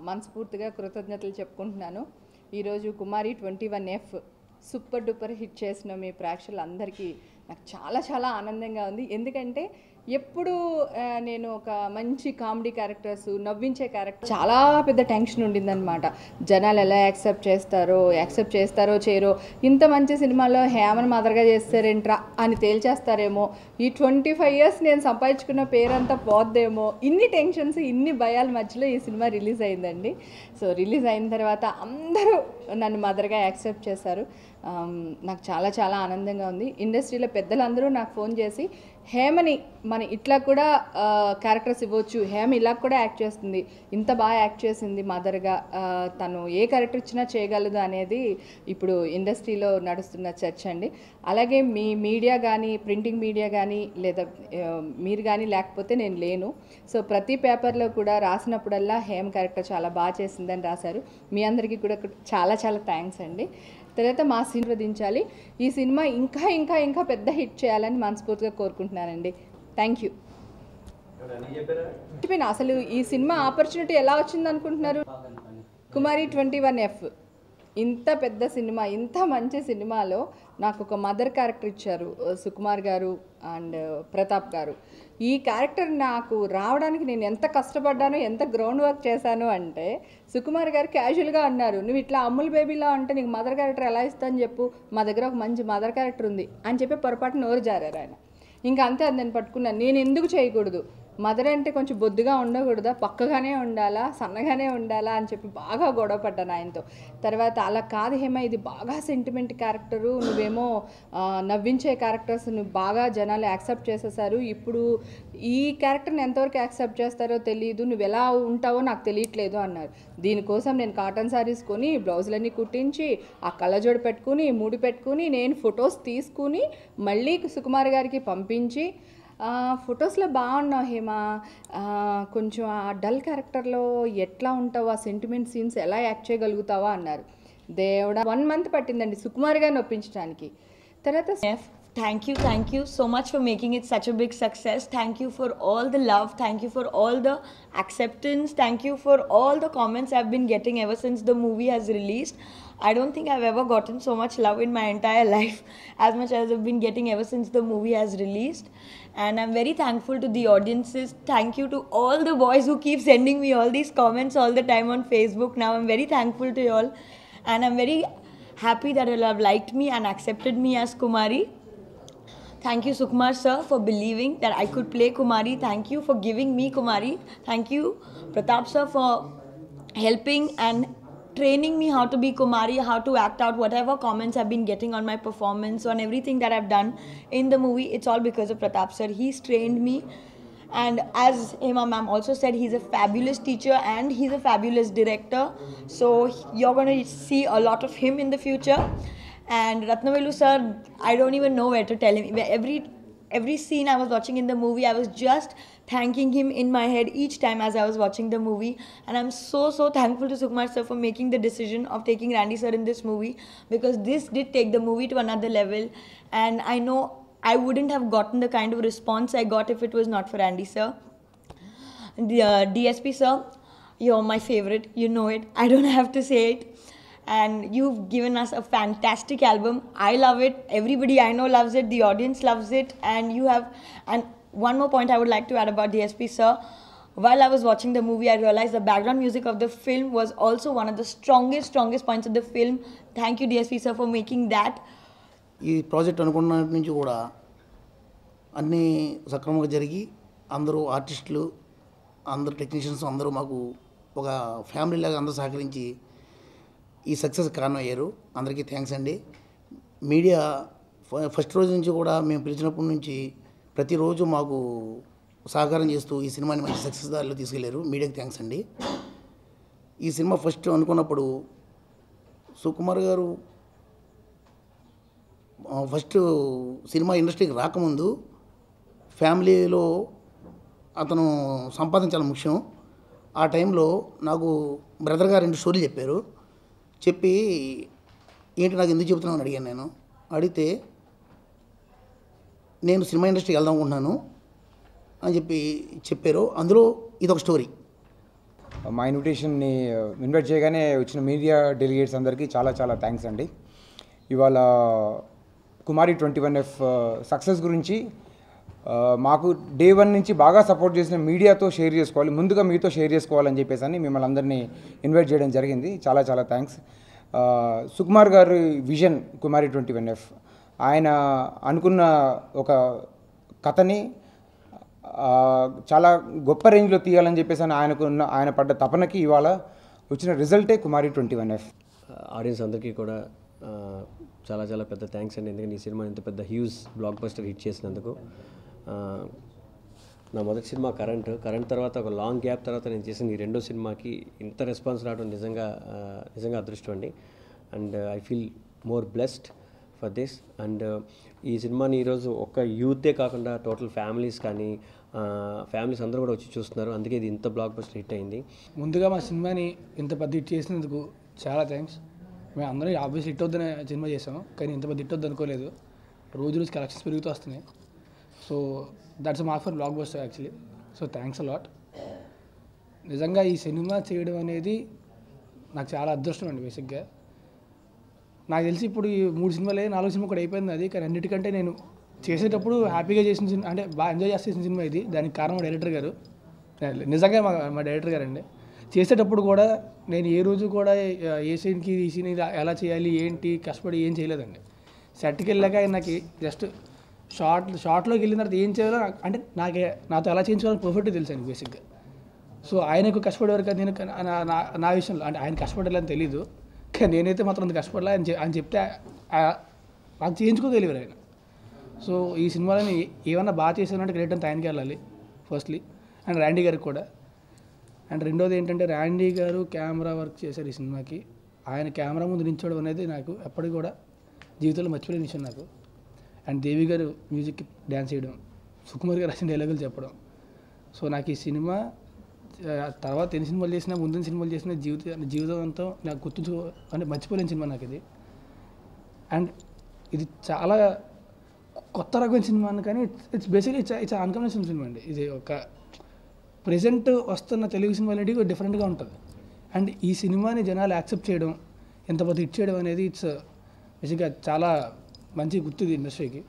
మనస్ఫూర్తిగా కృతజ్ఞతలు చెప్పుకుంటున్నాను. ఈరోజు కుమారి 21F సూపర్ డూపర్ హిట్ చేసిన మీ ప్రేక్షకులందరికీ నాకు చాలా చాలా ఆనందంగా ఉంది. ఎందుకంటే ఎప్పుడు నేను ఒక మంచి కామెడీ క్యారెక్టర్స్, నవ్వించే క్యారెక్టర్ చాలా పెద్ద టెన్షన్ ఉండిందనమాట. జనాలు ఎలా యాక్సెప్ట్ చేస్తారో చేయరో, ఇంత మంచి సినిమాలో హేమను మదర్గా చేస్తారేంట్రా అని తేల్చేస్తారేమో, ఈ 25 years నేను సంపాదించుకున్న పేరంతా పోద్దేమో, ఇన్ని టెన్షన్స్ ఇన్ని భయాల మధ్యలో ఈ సినిమా రిలీజ్ అయిందండి. సో రిలీజ్ అయిన తర్వాత అందరూ నన్ను మదర్గా యాక్సెప్ట్ చేశారు. నాకు చాలా చాలా ఆనందంగా ఉంది. ఇండస్ట్రీలో పెద్దలందరూ నాకు ఫోన్ చేసి హేమని మన ఇట్లా కూడా క్యారెక్టర్స్ ఇవ్వచ్చు, హేమ ఇలా కూడా యాక్ట్ చేస్తుంది, ఇంత బాగా యాక్ట్ చేసింది మదర్గా, తను ఏ క్యారెక్టర్ ఇచ్చినా చేయగలదు అనేది ఇప్పుడు ఇండస్ట్రీలో నడుస్తున్న చర్చ అండి. అలాగే మీ మీడియా కానీ, ప్రింటింగ్ మీడియా కానీ, లేదా మీరు కానీ లేకపోతే నేను లేను. సో ప్రతి పేపర్లో కూడా రాసినప్పుడల్లా హేమ క్యారెక్టర్ చాలా బాగా చేసిందని రాశారు. మీ అందరికీ కూడా చాలా చాలా థ్యాంక్స్ అండి. తర్వాత మా ఆశీర్వదించాలి, ఈ సినిమా ఇంకా ఇంకా ఇంకా పెద్ద హిట్ చేయాలని మనస్ఫూర్తిగా కోరుకుంటున్నానండి. Thank you. అసలు ఈ సినిమా ఆపర్చునిటీ ఎలా వచ్చింది అనుకుంటున్నారు? కుమారి 21F ఇంత పెద్ద సినిమా, ఇంత మంచి సినిమాలో నాకు ఒక మదర్ క్యారెక్టర్ ఇచ్చారు సుకుమార్ గారు అండ్ ప్రతాప్ గారు. ఈ క్యారెక్టర్ నాకు రావడానికి నేను ఎంత కష్టపడ్డానో, ఎంత గ్రౌండ్ వర్క్ చేశాను అంటే, సుకుమార్ గారు క్యాజువల్గా అన్నారు, నువ్వు ఇట్లా అమ్ముల్ బేబీలా అంటే నీకు మదర్ క్యారెక్టర్ ఎలా ఇస్తాను చెప్పు, మా దగ్గర ఒక మంచి మదర్ క్యారెక్టర్ ఉంది అని చెప్పి పొరపాటు నోరు జారారు ఆయన. ఇంకా అంతే, అది నేను పట్టుకున్నాను. నేను ఎందుకు చేయకూడదు, మదర్ అంటే కొంచెం బొద్దుగా ఉండకూడదా, పక్కగానే ఉండాలా, సన్నగానే ఉండాలా అని చెప్పి బాగా గొడవ పడ్డాను ఆయనతో. తర్వాత అలా కాదు హేమ, ఇది బాగా సెంటిమెంట్ క్యారెక్టరు, నువ్వేమో నవ్వించే క్యారెక్టర్స్ నువ్వు బాగా జనాలు యాక్సెప్ట్ చేసేసారు, ఇప్పుడు ఈ క్యారెక్టర్ని ఎంతవరకు యాక్సెప్ట్ చేస్తారో తెలియదు, నువ్వు ఎలా ఉంటావో నాకు తెలియట్లేదు అన్నారు. దీనికోసం నేను కాటన్ శారీస్ కొని, బ్లౌజులన్నీ కుట్టించి, ఆ కళ్ళజోడు పెట్టుకుని, ముడి పెట్టుకుని, నేను ఫొటోస్ తీసుకుని మళ్ళీ సుకుమార్ గారికి పంపించి, ఫొటోస్లో బాగున్నావు హేమ, కొంచెం ఆ డల్ క్యారెక్టర్లో ఎట్లా ఉంటావు, ఆ సెంటిమెంట్ సీన్స్ ఎలా యాక్ట్ చేయగలుగుతావా అన్నారు. దేవుడా 1 month పట్టిందండి సుకుమార్ గారిని ఒప్పించడానికి. తర్వాత thank you so much for making it such a big success. Thank you for all the love, thank you for all the acceptance, thank you for all the comments I've been getting ever since the movie has released. I don't think I've ever gotten so much love in my entire life as much as I've been getting ever since the movie has released. And I'm very thankful to the audiences. Thank you to all the boys who keep sending me all these comments all the time on Facebook. Now I'm very thankful to you all, and I'm very happy that you all have liked me and accepted me as Kumari. Thank you Sukumar sir for believing that I could play Kumari. Thank you for giving me Kumari. Thank you Pratap sir for helping and training me how to be Kumari, how to act out whatever comments I've been getting on my performance, on everything that I've done in the movie. It's all because of Pratap sir. He's trained me, and as Hema ma'am also said, he's a fabulous teacher and he's a fabulous director. So you're going to see a lot of him in the future. And Ratnavelu sir, I don't even know where to tell him. Every scene I was watching in the movie, I was just thanking him in my head each time as I was watching the movie. And I'm so thankful to Sukumar sir for making the decision of taking Randy sir in this movie, because this did take the movie to another level. And I know I wouldn't have gotten the kind of response I got if it was not for Randy sir. The DSP sir, you're my favorite, you know it, I don't have to say it. And you've given us a fantastic album. I love it, everybody I know loves it, the audience loves it. And you have, and one more point I would like to add about DSP sir, while I was watching the movie I realized the background music of the film was also one of the strongest points of the film. Thank you DSP sir for making that. ఈ project అనుకున్న నుంచి కూడా అన్నీ సక్రమంగా జరిగి అందరూ ఆర్టిస్టులు, అందరూ టెక్నీషియన్స్ అందరూ మాకు ఒక ఫ్యామిలీ లాగా అందరూ సహకరించి ఈ సక్సెస్ కారణం అయ్యారు. అందరికీ థ్యాంక్స్ అండి. మీడియా ఫస్ట్ రోజు నుంచి కూడా మేము పిలిచినప్పటి నుంచి ప్రతిరోజు మాకు సహకారం చేస్తూ ఈ సినిమాని మంచి సక్సెస్ దారిలో తీసుకెళ్లారు. మీడియాకి థ్యాంక్స్ అండి. ఈ సినిమా ఫస్ట్ అనుకున్నప్పుడు సుకుమార్ గారు ఫస్ట్ సినిమా ఇండస్ట్రీకి రాకముందు ఫ్యామిలీలో అతను సంపాదన చాలా ముఖ్యం. ఆ టైంలో నాకు బ్రదర్ గారు 2 స్టోరీలు చెప్పారు. చెప్పి ఏంటి నాకు ఎందుకు చెబుతున్నావు అని అడిగాను. నేను అడిగితే నేను సినిమా ఇండస్ట్రీకి వెళ్దాం అనుకుంటున్నాను అని చెప్పారు. అందులో ఇదొక స్టోరీ. మా ఇన్విటేషన్ని ఇన్వైట్ చేయగానే వచ్చిన మీడియా డెలిగేట్స్ అందరికీ చాలా చాలా థ్యాంక్స్ అండి. ఇవాళ కుమారి 21F సక్సెస్ గురించి మాకు డే 1 నుంచి బాగా సపోర్ట్ చేసిన మీడియాతో షేర్ చేసుకోవాలి, ముందుగా మీతో షేర్ చేసుకోవాలని చెప్పేసి అని మిమ్మల్ని అందరినీ ఇన్వైట్ చేయడం జరిగింది. చాలా చాలా థ్యాంక్స్. సుకుమార్ గారి విజన్ కుమారి 21F, ఆయన అనుకున్న ఒక కథని చాలా గొప్ప రేంజ్లో తీయాలని చెప్పేసి అని ఆయన పడ్డ తపనకి ఇవాళ వచ్చిన రిజల్టే కుమారి 21F. ఆడియన్స్ అందరికీ కూడా చాలా చాలా పెద్ద థ్యాంక్స్ అండి, ఎందుకంటే ఈ సినిమా ఇంత పెద్ద హ్యూజ్ బ్లాక్ బస్టర్ హిట్ చేసినందుకు. నా మొదటి సినిమా కరెంట్ తర్వాత ఒక లాంగ్ గ్యాప్ తర్వాత నేను చేసిన ఈ రెండో సినిమాకి ఇంత రెస్పాన్స్ రావడం నిజంగా అదృష్టం అండి. And I feel more blessed for this. And ఈ సినిమాని ఈరోజు ఒక్క యూతే కాకుండా టోటల్ ఫ్యామిలీస్ అందరూ కూడా వచ్చి చూస్తున్నారు, అందుకే ఇది ఇంత బ్లాక్ బస్టర్ హిట్ అయింది. ముందుగా మా సినిమాని ఇంత పెద్ద హిట్ చేసినందుకు చాలా థ్యాంక్స్. మేము అందరం ఆబ్వియస్లీ హిట్ వద్దనే సినిమా చేసాము, కానీ ఇంత పెద్ద హిట్ వద్దు అనుకోలేదు. రోజు కలెక్షన్స్ పెరుగుతూ వస్తున్నాయి. So that's mark for block buster actually. So thanks a lot. నిజంగా ఈ సినిమా చేయడం అనేది నాకు చాలా అదృష్టం అండి. బేసిక్గా నాకు తెలిసి ఇప్పుడు ఈ 3 సినిమాలే 4 సినిమా కూడా అయిపోయింది అది, కానీ అన్నిటికంటే నేను చేసేటప్పుడు హ్యాపీగా చేసిన సినిమా, అంటే బాగా ఎంజాయ్ చేసిన సినిమా ఇది. దానికి కారణం డైరెక్టర్ గారు, నిజంగా మా డైరెక్టర్ గారు అండి. చేసేటప్పుడు కూడా నేను ఏ రోజు కూడా ఏ సీన్కి ఈ సీన్ ఎలా చేయాలి ఏంటి కష్టపడి ఏం చేయలేదండి. సెట్కి వెళ్ళాక ఆయన నాకు జస్ట్ షార్ట్లోకి వెళ్ళిన తర్వాత ఏం చేయాలో అంటే నాతో ఎలా చేయించుకోవాలని పర్ఫెక్ట్గా తెలుసు అండి బేసిక్గా. సో ఆయనకు కష్టపడేవారు కదా, నేను నా విషయంలో అంటే ఆయన కష్టపడాలని తెలీదు, కానీ నేనైతే మాత్రం అంత కష్టపడలే అని చెప్తే నాకు చేయించుకోగలిగారు ఆయన. సో ఈ సినిమాలని ఏమన్నా బాగా చేశానంటే గ్రేట్ అంతా ఆయనకి వెళ్ళాలి ఫస్ట్లీ, అండ్ ర్యాండీ గారికి కూడా. అండ్ రెండోది ఏంటంటే ర్యాండీ గారు కెమెరా వర్క్ చేశారు ఈ సినిమాకి. ఆయన కెమెరా ముందు నిల్చోవడం అనేది నాకు ఎప్పటికి కూడా జీవితంలో మర్చిపోలేని విషయం నాకు. అండ్ దేవి గారు మ్యూజిక్కి డ్యాన్స్ చేయడం, సుకుమార్ గారు రాసిన డైలాగులు చెప్పడం. సో నాకు ఈ సినిమా తర్వాత ఎన్ని సినిమాలు చేసినా ముందు సినిమాలు చేసినా జీవితం అంతా నాకు అంటే మర్చిపోలేని సినిమా నాకు ఇది. అండ్ ఇది చాలా కొత్త రకమైన సినిమా కానీ it's basically it's unconventional cinema అండి. ఇది ఒక ప్రెజెంట్ వస్తున్న తెలుగు సినిమాలనేవి డిఫరెంట్గా ఉంటుంది. అండ్ ఈ సినిమాని జనాలు యాక్సెప్ట్ చేయడం, ఎంత పెద్ద హిట్ చేయడం అనేది ఇట్స్ బేసిక్గా చాలా మంచి గుర్తు ఇది ఇండస్ట్రీకి.